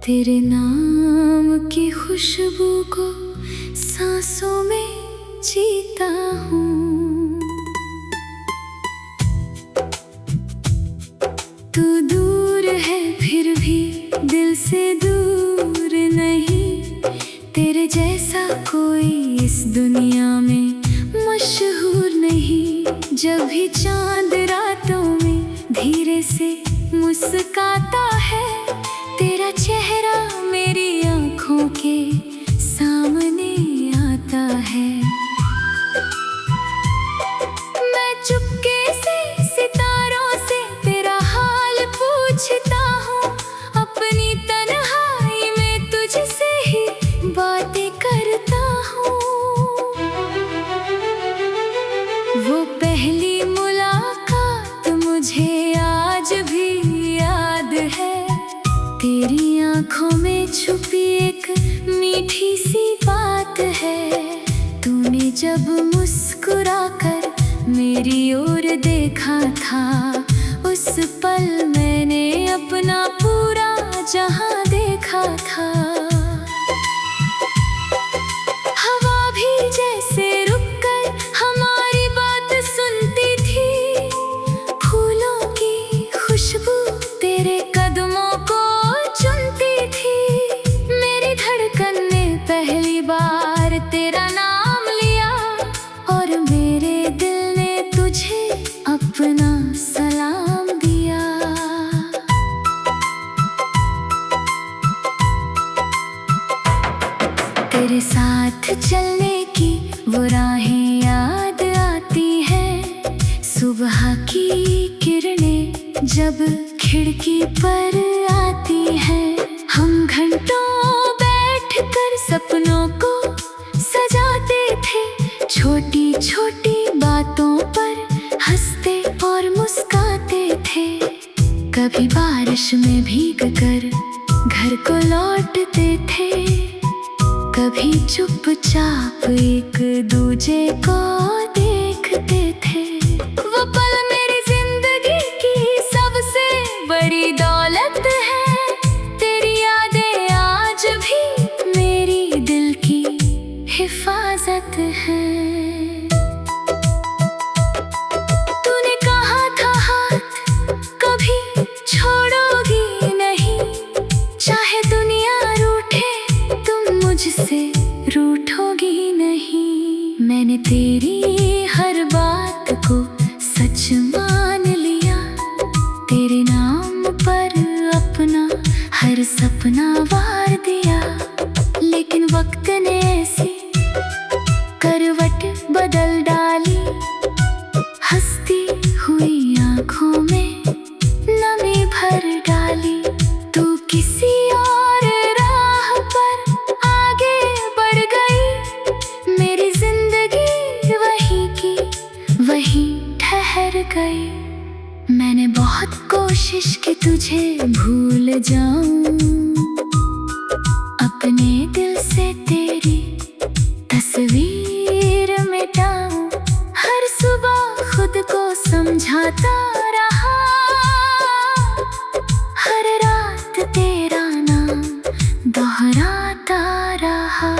तेरे नाम की खुशबू को सांसों में जीता हूँ। तू दूर है फिर भी दिल से दूर नहीं, तेरे जैसा कोई इस दुनिया में मशहूर नहीं। जब भी चांद रातों में धीरे से मुस्काता है, तेरा चेहरा मेरी आँखों के सामने आता है। मैं चुपके से सितारों से तेरा हाल पूछता हूँ, अपनी तन्हाई में तुझसे ही बातें करता हूँ। वो पहली मुलाकात मुझे आज भी याद है, तेरी आँखों में छुपी एक मीठी सी बात है। तूने जब मुस्कुराकर मेरी ओर देखा था, उस पल मैंने अपना पूरा जहां देखा था। हवा भी जैसे रुककर हमारी बात सुनती थी, फूलों की खुशबू तेरे कदमों को चुनती थी। मेरी धड़कन ने पहली बार तेरा नाम लिया, और मेरे दिल ने तुझे अपना सलाम दिया। तेरे साथ चलने की वो राहें याद आती हैं, सुबह की किरणें जब खिड़की पर आती हैं। हम घंटों बैठकर सपनों को सजाते थे, छोटी छोटी बातों पर हंसते और मुस्काते थे। कभी बारिश में भीग कर घर को लौटते थे, कभी चुपचाप एक दूजे को देखते थे। वो पल मेरी जिंदगी की सबसे बड़ी दौलत है, तेरी यादें आज भी मेरी दिल की हिफाजत है। तूने कहा था हाथ कभी छोड़ोगी नहीं, चाहे दुनिया रूठे तुम मुझसे रूठोगी नहीं। मैंने तेरी हर बात को सच मान लिया, तेरे नाम पर अपना हर सपना वार दिया। लेकिन वक्त ने ऐसी करवट बदल डाली, हंसती हुई आँखों में नमी भर डाली। तू किसी और राह पर आगे बढ़ गई, मेरी जिंदगी वहीं की वहीं ठहर गई। मैंने बहुत कोशिश की तुझे भूल जाऊं, अपने दिल से तेरी तस्वीर मिटाऊं। हर सुबह खुद को समझाता रहा, हर रात तेरा नाम दोहराता रहा।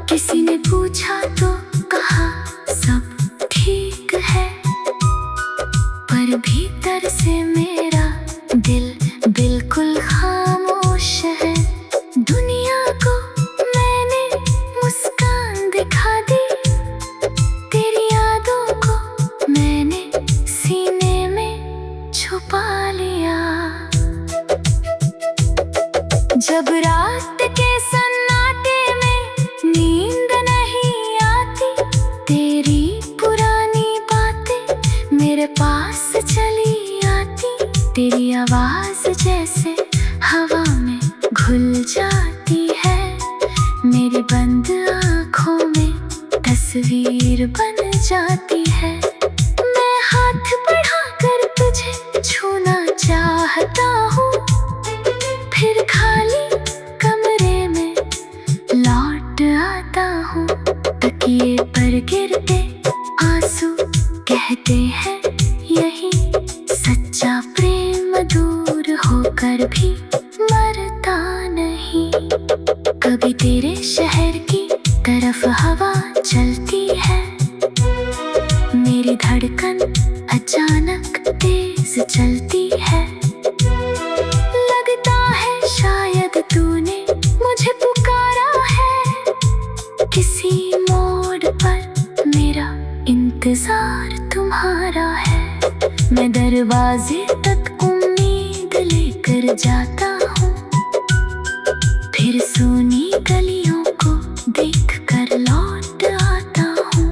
किसी ने पूछा तो कहा सब ठीक है, पर भीतर से मेरा दिल बिल्कुल खामोश है। दुनिया को मैंने मुस्कान दिखा दी, तेरी यादों को मैंने सीने में छुपा लिया। जब रात के सन्नाटे में नींद नहीं आती, तेरी पुरानी बातें मेरे पास चली आती। तेरी आवाज जैसे हवा में घुल जाती है, मेरी बंद आँखों में तस्वीर बन जाती है। मैं हाथ बढ़ाकर तुझे छूना चाहता हूँ, फिर खाली कमरे में लौट आता हूँ। तकिए पर गिरते आंसू कहते हैं यही सच्चा प्रेम दूर होकर भी मरता नहीं। कभी तेरे शहर की तरफ हवा चलती है, मेरी धड़कन अचानक तेज चलती है। लगता है शायद तूने मुझे पुकारा है, किसी मोड़ पर मेरा इंतजार तुम्हारा है। मैं दरवाजे तक उम्मीद लेकर जाता हूँ, फिर सुनी गलियों को देखकर लौट आता हूँ।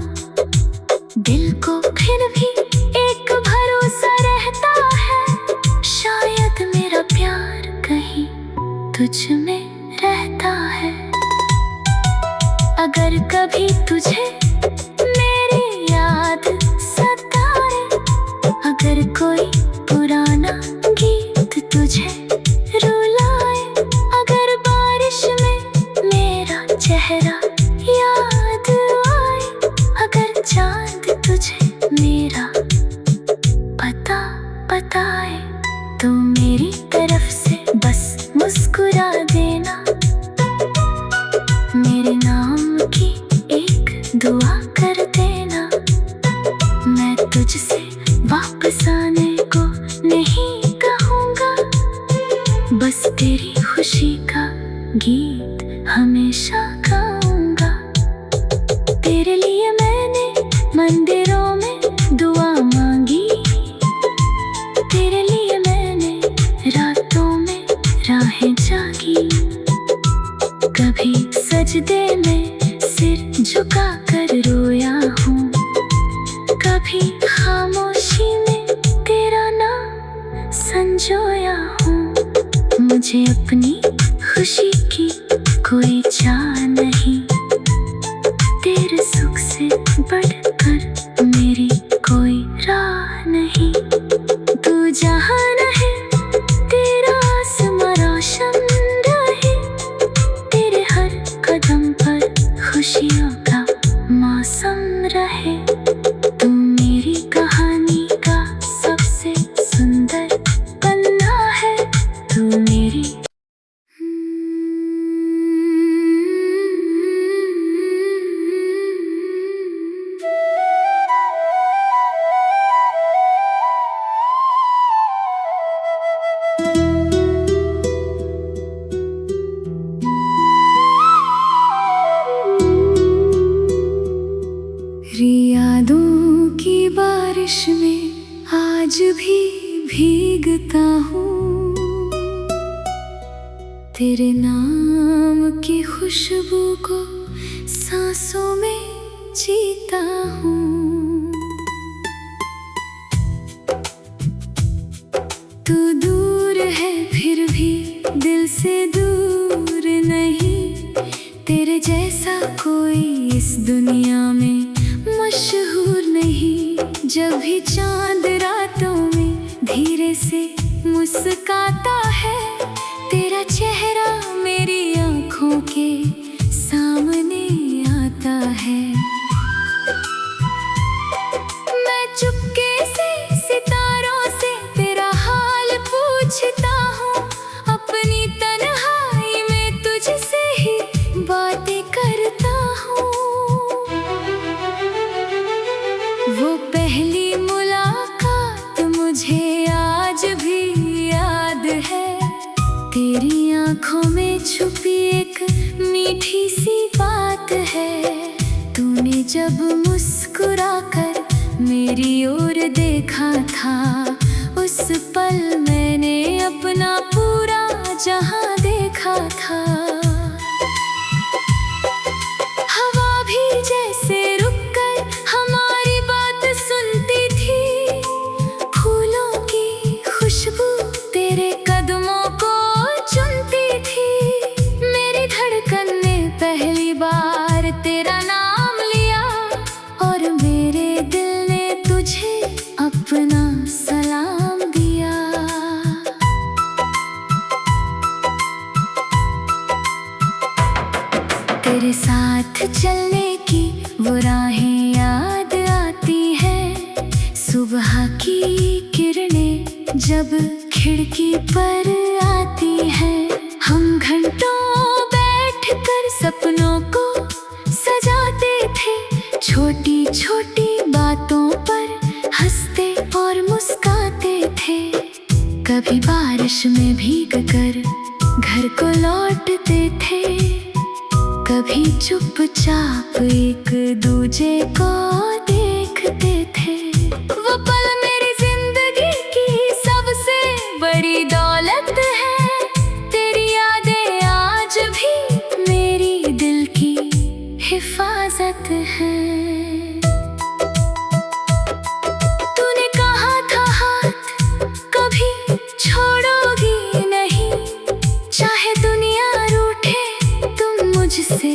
दिल को फिर भी एक भरोसा रहता है, शायद मेरा प्यार कहीं तुझ में रहता है। अगर कभी तुझे मेरी याद सताए, अगर कोई पुराना गीत तुझे रुलाए, अगर बारिश में मेरा चेहरा याद आए, अगर चांद तुझे मेरा पता बताए, तो मेरी तरफ से बस मुस्कुरा देना। मेरे नाम की एक दुआ कर देना। मैं तुझसे वापस आने को नहीं कहूँगा, बस तेरी खुशी का गीत हमेशा गाऊंगा। तेरे लिए मैंने मंदिरों में दुआ मांगी, तेरे लिए मैंने रातों में राहें जागी। कभी सजदे में सिर झुका कर रोया हूँ, कभी खामोशी में तेरा नाम संजोया हूँ। मुझे अपनी खुशी की कोई चाह नहीं, तेरे सुख से बढ़कर मेरी कोई राह नहीं। तू जहाँ रहे तेरा आसमां रोशन रहे, तेरे हर कदम पर खुशियों का मौसम रहे। तू मेरी कहानी का सबसे सुंदर पन्ना है, तू मेरी यादों की बारिश में आज भी भीगता हूँ, तेरे नाम की खुशबू को सांसों में जीता हूँ। तू दूर है फिर भी दिल से दूर नहीं, तेरे जैसा कोई इस दुनिया में मशहूर नहीं। जब भी चांद रातों में धीरे से मुस्काता है, तेरा चेहरा मेरी आँखों के सामने आता है। मैं चुपके से सितारों से तेरा हाल पूछता हूँ, अपनी तन्हाई में तुझसे ही बातें करता हूँ। वो पहली मुलाकात मुझे आज भी याद है, तेरी आँखों में छुपी एक मीठी सी बात है। तूने जब मुस्कुराकर मेरी ओर देखा था, उस पल मैंने अपना पूरा जहां देखा था। हवा भी जैसे रुककर हमारी बात सुनती थी, फूलों की खुशबू तेरे कदमों को चुनती थी। मेरी धड़कन ने पहली बार तेरा नाम लिया, और मेरे दिल ने तुझे अपना सलाम दिया। तेरे साथ चलने की वो राहें याद आती हैं, सुबह की किरणें जब खिड़की पर आती हैं। हम घंटों बैठकर को लौटते थे, कभी चुपचाप एक दूजे को देखते थे। वो पल मेरी जिंदगी की सबसे बड़ी दौलत है। तेरी यादें आज भी मेरी दिल की हिफाजत है। तूने कहा था हाथ कभी छोड़ोगी नहीं, चाहे दुनिया रूठे तुम मुझसे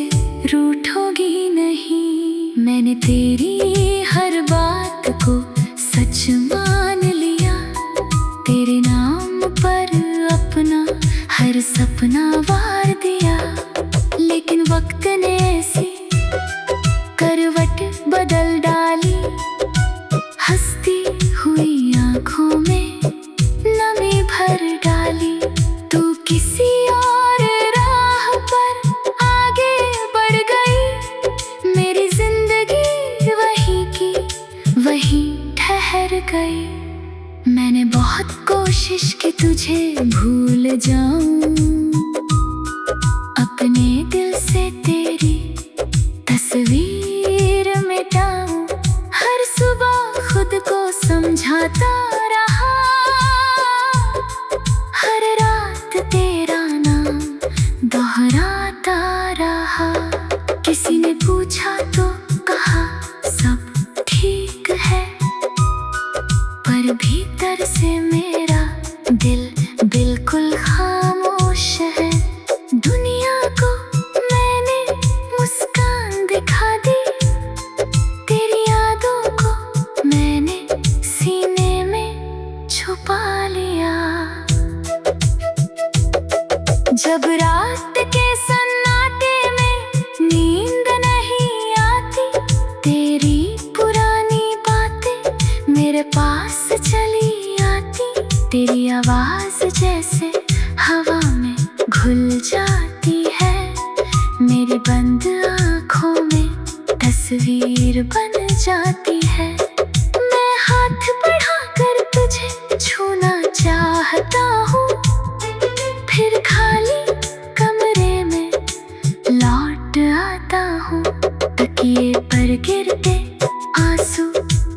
रूठोगी नहीं। मैंने तेरी हर बात को सच मान लिया, तेरे नाम पर अपना हर सपना वार दिया। लेकिन वक्त ने ऐसी करवट बदल डाली, हंसती हुई आंखों में नमी भर डाली। तू किसी और राह पर आगे बढ़ गई, मेरी जिंदगी वहीं की वहीं ठहर गई। मैंने बहुत कोशिश की तुझे भूल जाऊं, अपने दिल से तेरी तस्वीर मिटाऊं। हर सुबह खुद को समझाता रहा, हर रात तेरा नाम दोहराता रहा। किसी ने पूछा तो कहा सब ठीक है, पर भीतर से मेरा दिल बिल्कुल खामोश है। दुनिया को मैंने मुस्कान दिखा दी, तेरी यादों को मैंने सीने में छुपा लिया। जब रात के सन्नाटे में नींद नहीं आती, तेरी पुरानी बातें मेरे पास चली आती। तेरी आवाज जैसे हवा में घुल जाती है, मेरी बंद आँखों में तस्वीर बन जाती है। मैं हाथ बढ़ाकर तुझे छूना चाहता हूँ, फिर खाली कमरे में लौट आता हूँ। तकिए पर गिरते आंसू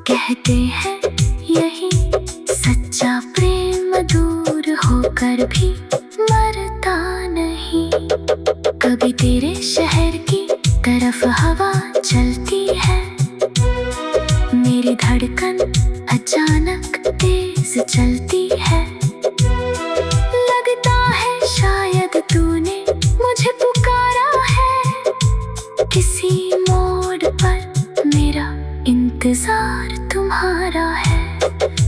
कहते हैं यही सच्चा प्रेम दूर होकर भी मरता नहीं। कभी तेरे शहर की तरफ हवा चलती है, मेरी धड़कन अचानक तेज चलती है। लगता है शायद तूने मुझे पुकारा है, किसी मोड़ पर मेरा इंतजार तुम्हारा है।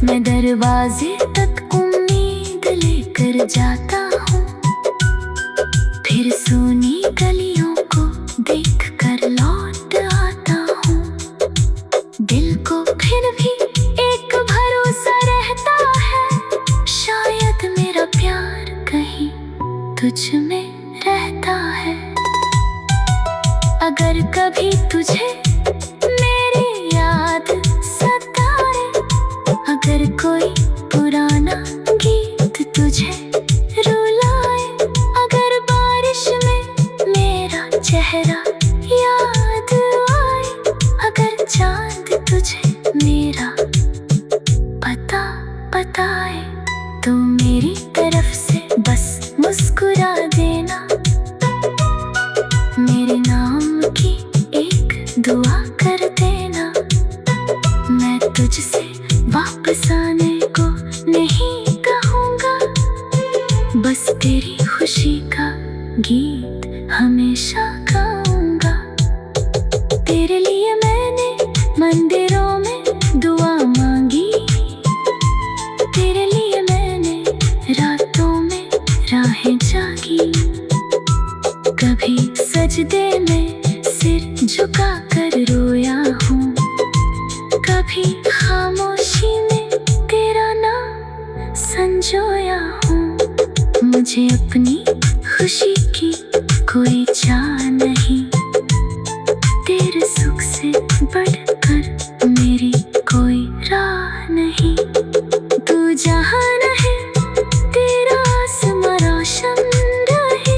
मैं दरवाजे तक उम्मीद लेकर जाता हूँ, फिर सुनी गलियों को देख कर लौट आता हूँ। दिल को फिर भी एक भरोसा रहता है, शायद मेरा प्यार कहीं तुझ में रहता है। अगर कभी तुझे मेरी याद सताए, अगर कोई पुराना गीत तुझे रुलाए, अगर बारिश में मेरा चेहरा याद आए, अगर चांद तुझे मेरा पता बताए, तो मेरी तरफ से बस मुस्कुरा देना। मेरे नाम की एक दुआ कर देना। मैं तुझसे वापस आने को नहीं कहूँगा, बस तेरी खुशी का गीत हमेशा गाऊंगा। तेरे लिए मैंने मंदिरों में दुआ मांगी, तेरे लिए मैंने रातों में राहें जागी। कभी सजदे में सिर झुका कर रोया हूँ, कभी खामोशी में तेरा नाम संजोया हूँ। मुझे अपनी खुशी की कोई चाह नहीं, तेरे सुख से बढ़कर मेरी कोई राह नहीं। तू जहाँ रहे तेरा आसमां रोशन रहे,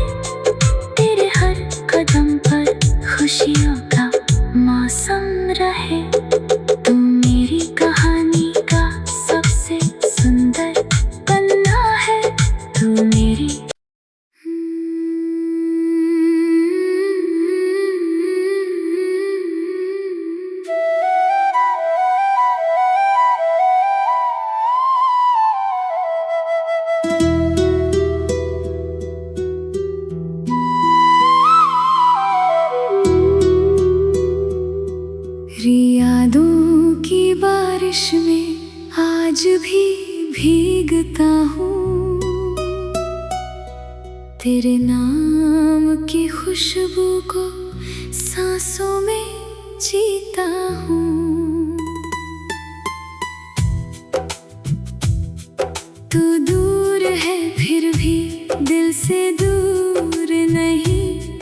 भीगता हूँ, तेरे नाम की खुशबू को सांसों में जीता हूँ। तू दूर है फिर भी दिल से दूर नहीं,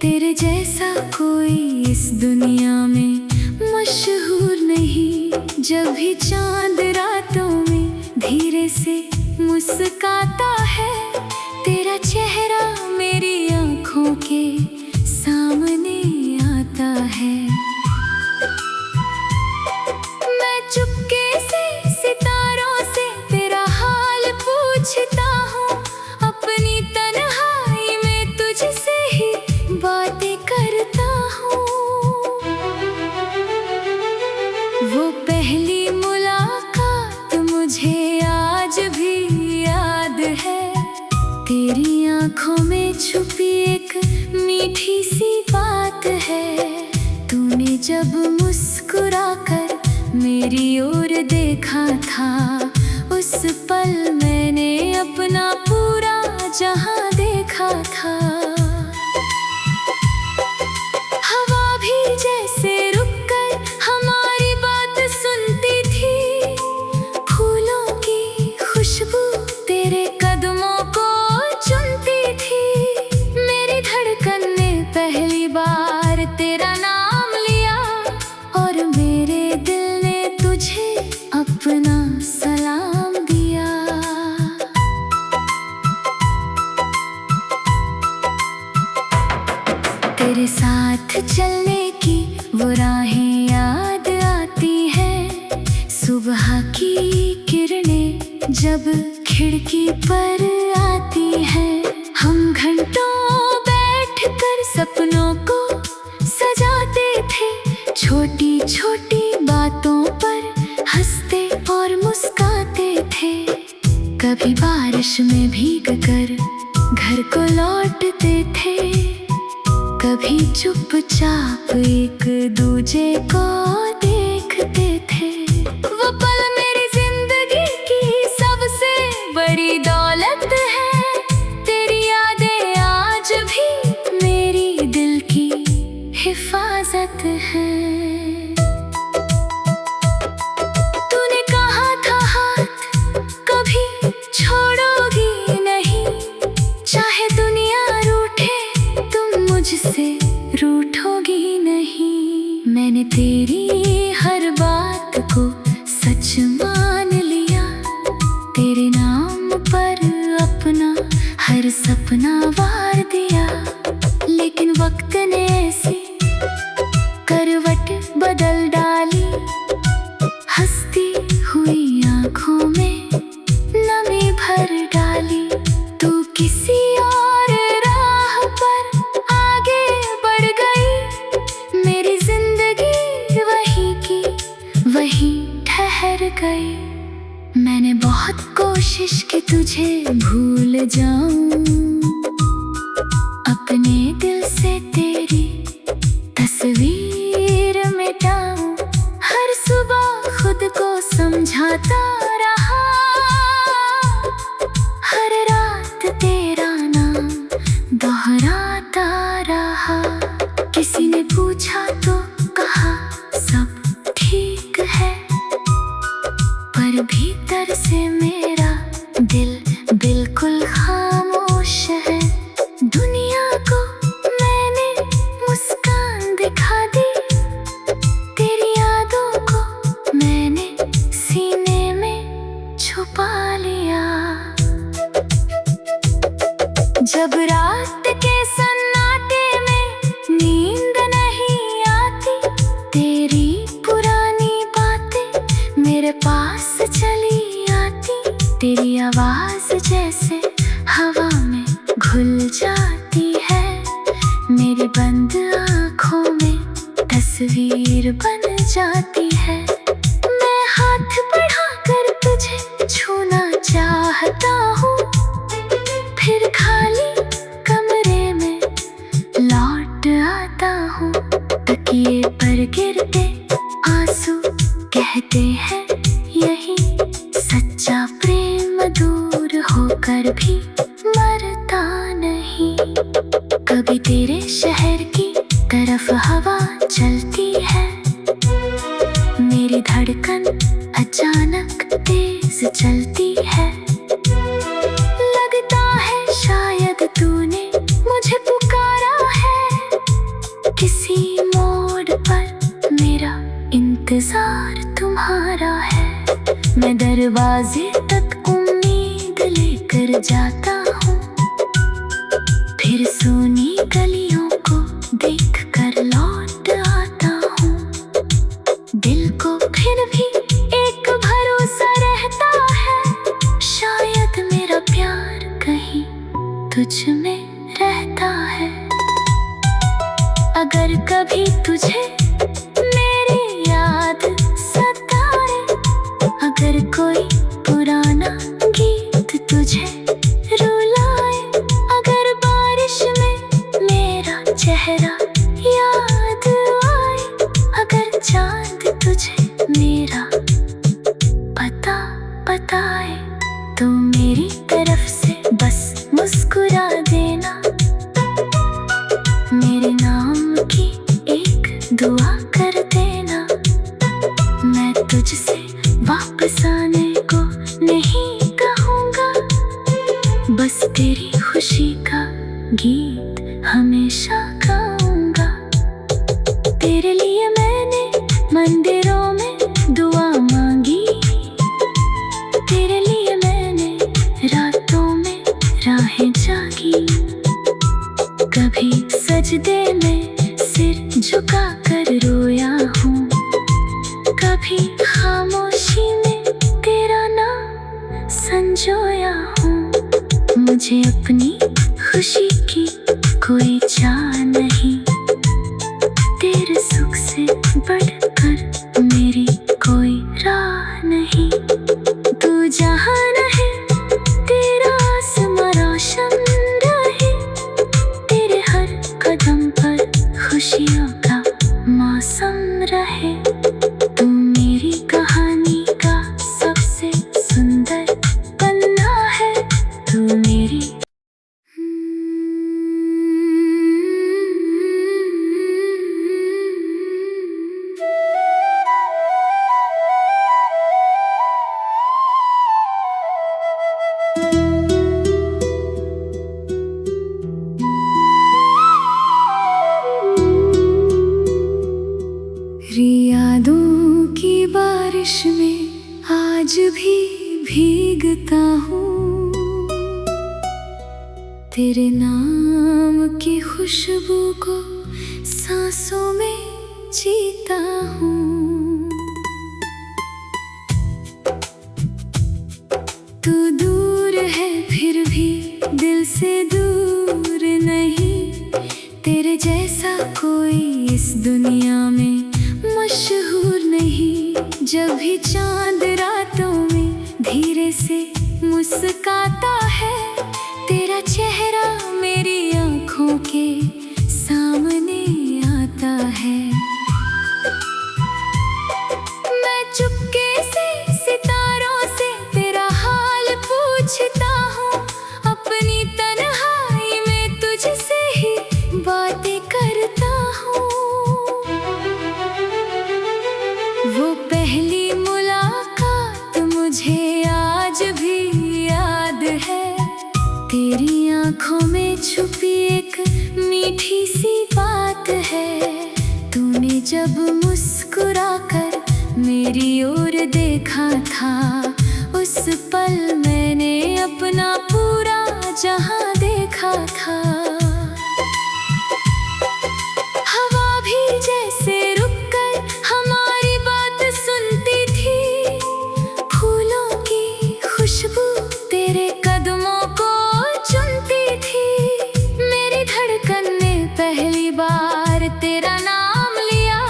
तेरे जैसा कोई इस दुनिया में मशहूर नहीं। जब भी चांद रातों में धीरे से मुस्काता है, तेरा चेहरा मेरी आँखों के सामने आता है। मैं चुपके से सितारों से तेरा हाल पूछता हूँ, अपनी तन्हाई में तुझसे ही बातें करता हूँ। वो पहली मुलाकात मुझे आज भी याद है, तेरी आँखों में छुपी एक मीठी सी बात है। तूने जब मुस्कुराकर मेरी ओर देखा था, उस पल मैंने अपना पूरा जहां देखा था। हवा भी जैसे रुककर हमारी बात सुनती थी, फूलों की खुशबू तेरे कदमों को चुनती थी। मेरी धड़कन ने पहली बार तेरा नाम लिया, और मेरे दिल ने तुझे अपना सलाम दिया। तेरे साथ चलने की वो राहें याद आती हैं, सुबह की किरणें जब खिड़की पर आती हैं। हम घंटों बैठकर सपनों को सजाते थे, छोटी छोटी बातों पर हंसते और मुस्काते थे। कभी बारिश में भीग कर घर को लौटते थे, कभी चुपचाप एक दूजे को देखते थे। वो पल मेरी जिंदगी की सबसे बड़ी दौलत है, तेरी यादें आज भी मेरी दिल की हिफाजत है। तूने कहा था हाथ कभी छोड़ोगी नहीं, चाहे दुनिया रूठे तुम मुझसे रूठोगी नहीं। मैंने तेरी हर बात को सच मान लिया, तेरे नाम पर अपना हर सपना वार दिया। लेकिन वक्त ने ऐसी करवट बदल डाली, हंसती हुई आँखों में नमी भर डाली। तू किसी और राह पर आगे बढ़ गई, मेरी जिंदगी वहीं की वहीं ठहर गई। मैंने बहुत कोशिश की तुझे भूल जाऊं, अपने दिल से तेरी तस्वीर मिटाऊं। हर सुबह खुद को समझाता रहा, हर रात तेरा नाम दोहराता रहा। किसी ने पूछा तो कहा सब ठीक है, पर भीतर से मेरा दिल बिल्कुल खामोश है। दुनिया को मैंने मुस्कान दिखा दी, तेरी यादों को मैंने सीने में छुपा लिया। जब रात के सन्नाटे में नींद नहीं आती, तेरी पुरानी बातें मेरे पास चली आती। तेरी आवाज जैसे हवा में घुल जाती है, मेरी बंद आँखों में तस्वीर बन जाती है। मैं हाथ बढ़ाकर तुझे छूना चाहता हूँ, फिर खाली कमरे में लौट आता हूँ। तकिए पर गिरते आंसू कहते हैं यही सच्चा प्रेम कभी तेरे शहर की तरफ हवा चलती है, मेरी धड़कन अचानक तेज चलती है। लगता है शायद तूने मुझे पुकारा है, किसी मोड़ पर मेरा इंतजार तुम्हारा है। मैं दरवाजे तक उम्मीद लेकर जाता हूँ, फिर सुनी गलियों को देख कर लौट आता हूँ। दिल को फिर भी एक भरोसा रहता है, शायद मेरा प्यार कहीं तुझ में रहता है। अगर कभी तुझे मेरी याद सताए, अगर कोई पुराना गीत तुझे रुलाए, अगर बारिश में मेरा चेहरा याद आए, अगर चांद तुझे मेरा पता बताए, तो मेरी तरफ से बस मुस्कुरा देना। मेरे नाम की एक दुआ कर देना। मैं तुझसे वापस आने को नहीं कहूँगा, बस तेरी खुशी का गीत हमेशा गाऊंगा। तेरे लिए मैंने मंदिरों में दुआ मांगी, तेरे लिए मैंने रातों में राहें जागी। कभी सजदे में सिर झुका कर रोया हूँ, कभी खामोशी में तेरा नाम संजोया हूँ। मुझे अपनी खुशी की कोई चाह नहीं, तेरे सुख से बढ़कर मेरी कोई राह नहीं। तू जहाँ रहे तेरा आसमां रोशन रहे, तेरे हर कदम पर खुशियों का मौसम रहे। तू मेरी कहानी का सबसे सुंदर पन्ना है, तू मेरी यादों की बारिश में आज भी भीगता हूँ, तेरे नाम की खुशबू को सांसों में जीता हूँ। तू दूर है फिर भी दिल से दूर नहीं, तेरे जैसा कोई इस दुनिया में मशहूर नहीं। जब भी चांद रातों में धीरे से मुस्काता है, तेरा चेहरा मेरी आँखों के सामने आता है। मैं चुपके से सितारों से तेरा हाल पूछता हूँ, अपनी तन्हाई में तुझसे ही बातें करता हूँ। वो पहली मुलाकात मुझे आज भी याद है, तेरी आँखों में छुपी एक मीठी सी बात है। तूने जब मुस्कुराकर मेरी ओर देखा था, उस पल मैंने अपना पूरा जहां देखा था। हवा भी जैसे रुककर हमारी बात सुनती थी, फूलों की खुशबू तेरे कदमों को चुनती थी। मेरी धड़कन ने पहली बार तेरा नाम लिया,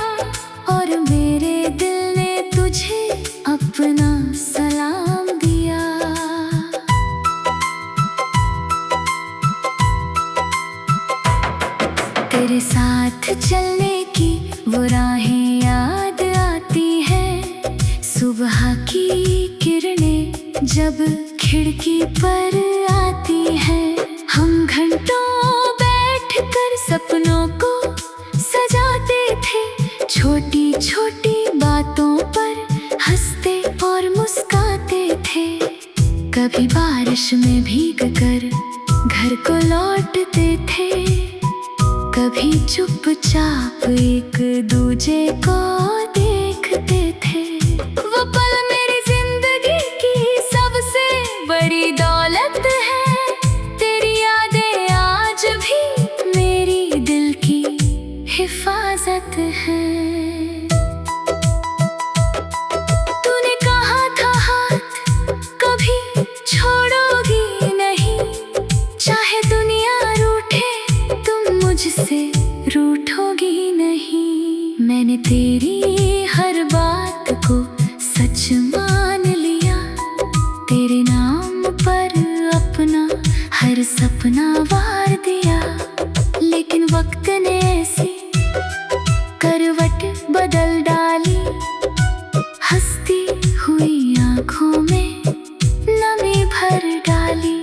और मेरे दिल ने तुझे अपना सलाम दिया। तेरे साथ चलने की वो राहें याद आती हैं, सुबह की किरणें जब खिड़की पर आती हैं। हम घंटों बैठकर बारिश में भीग कर घर को लौटते थे, कभी चुपचाप एक दूजे को देखते थे। वो पल मेरी जिंदगी की सबसे बड़ी दौलत है, तेरी यादें आज भी मेरी दिल की हिफाजत है। तूने कहा था हाथ कभी छोड़ोगी नहीं, चाहे दुनिया रूठे तुम मुझसे रूठोगी नहीं। मैंने तेरी हर बात को सच मान लिया, तेरे नाम पर अपना हर सपना वार दिया। लेकिन वक्त ने ऐसी करवट बदल डाली, हंसती हुई आंखों में नमी भर डाली।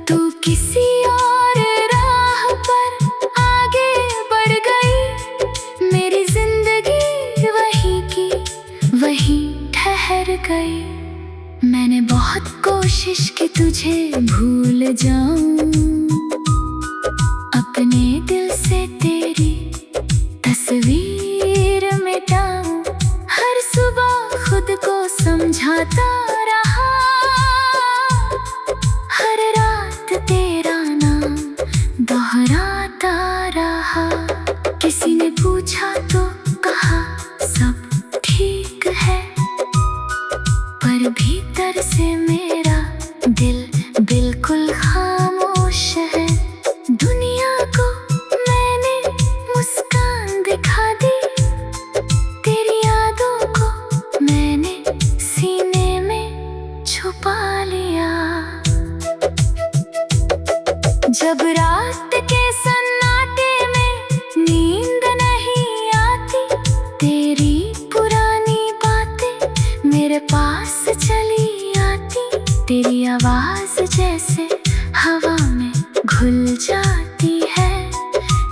तू किसी और राह पर आगे बढ़ गई, मेरी जिंदगी वहीं की वहीं ठहर गई। मैंने बहुत कोशिश की तुझे भूल जाऊं, अपने दिल से तेरी तस्वीर मिटाऊं। हर सुबह खुद को समझाता रहा, हर रात तेरा नाम दोहराता रहा। किसी ने पूछा तो कहा सब ठीक है, पर भीतर से मेरा दिल बिल्कुल खामोश है। दुनिया को मैंने मुस्कान दिखा दी, तेरी यादों को मैंने सीने में छुपा लिया। जब रात के सन्नाटे में नींद नहीं आती, तेरी पुरानी बातें मेरे पास चली आती। तेरी आवाज जैसे हवा में घुल जाती है,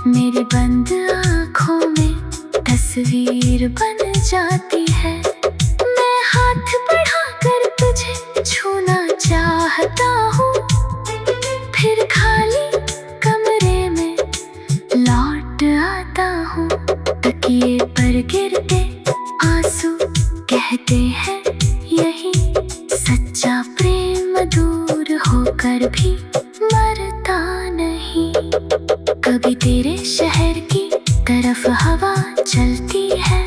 मेरी बंद आँखों में तस्वीर बन जाती है। मैं हाथ बढ़ाकर तुझे छूना चाहता हूँ, फिर खाली कमरे में लौट आता हूँ। तकिए पर गिरते आंसू कहते हैं यही सच्चा प्रेम दूर होकर भी मरता नहीं। कभी तेरे शहर की तरफ हवा चलती है,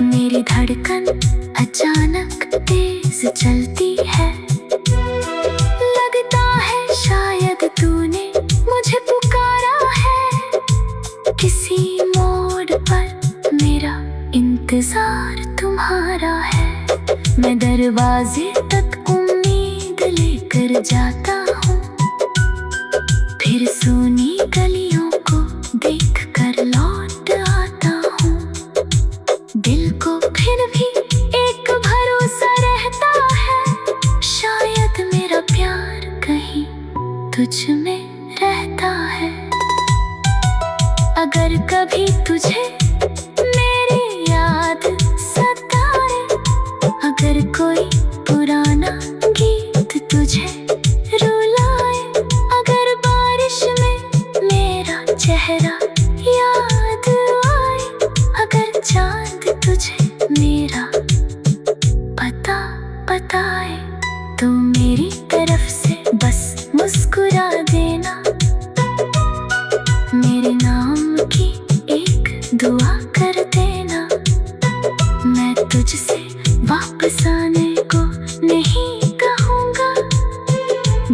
मेरी धड़कन अचानक तेज चलती है। लगता है शायद तूने मुझे पुकारा है, किसी मोड़ पर मेरा इंतजार तुम्हारा है। मैं दरवाजे तक उम्मीद लेकर जाता हूँ, फिर सुनी गलियों को देखकर लौट आता हूँ। दिल को फिर भी एक भरोसा रहता है, शायद मेरा प्यार कहीं तुझ में रहता है। अगर कभी तुझे मेरी याद सताए, अगर कोई पुराना गीत तुझे रुलाए, अगर बारिश में मेरा चेहरा याद आए, अगर चांद तुझे मेरा पता बताए, तो मेरी तरफ से बस मुस्कुरा देना। मेरे नाम की एक दुआ कर देना, मैं तुझसे वापस आने को नहीं कहूँगा,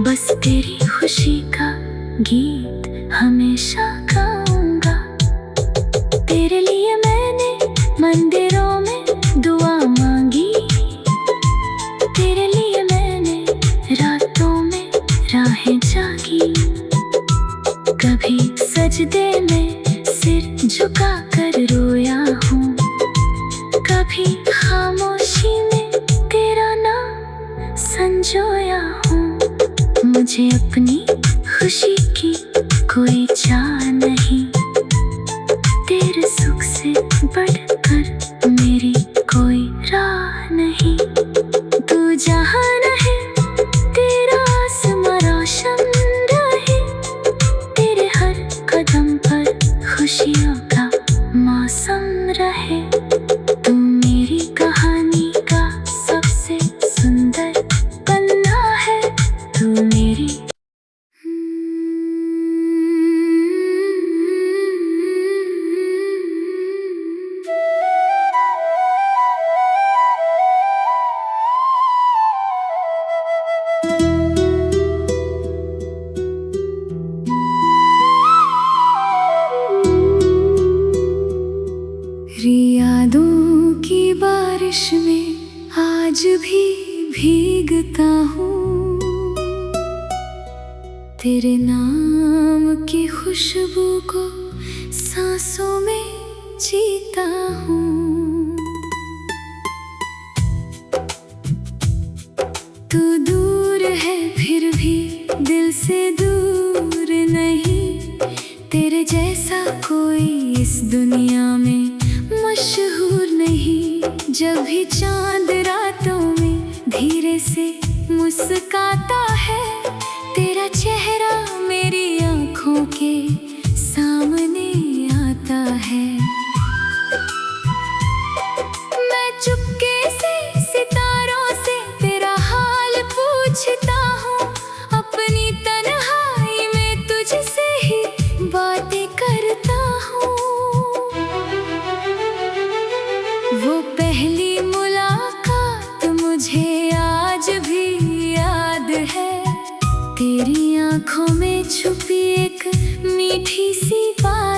बस तेरी खुशी का गीत हमेशा गाऊंगा। तेरे लिए मैंने मंदिरों में दुआ मांगी, तेरे लिए मैंने रातों में राहें जागी। कभी सजदे में सिर झुका कर रोया हूँ, कभी खामोशी में तेरा नाम संजोया हूँ। मुझे अपनी खुशी की कोई चाह नहीं, तेरे सुख से बढ़कर मेरी कोई राह नहीं। तू जहाँ है तेरा बारिश में आज भी भीगता हूँ, तेरे नाम की खुशबू को सांसों में जीता हूँ। तू दूर है फिर भी दिल से दूर नहीं, तेरे जैसा कोई इस दुनिया में मशहूर नहीं। जब भी चांद रातों में धीरे से मुस्काता है, तेरा चेहरा मेरी आँखों के सामने आता है। मैं चुपके से सितारों से तेरा हाल पूछता हूँ, अपनी तन्हाई में तुझसे ही बातें करता हूँ। वो पहली मुलाकात मुझे आज भी याद है, तेरी आँखों में छुपी एक मीठी सी बात।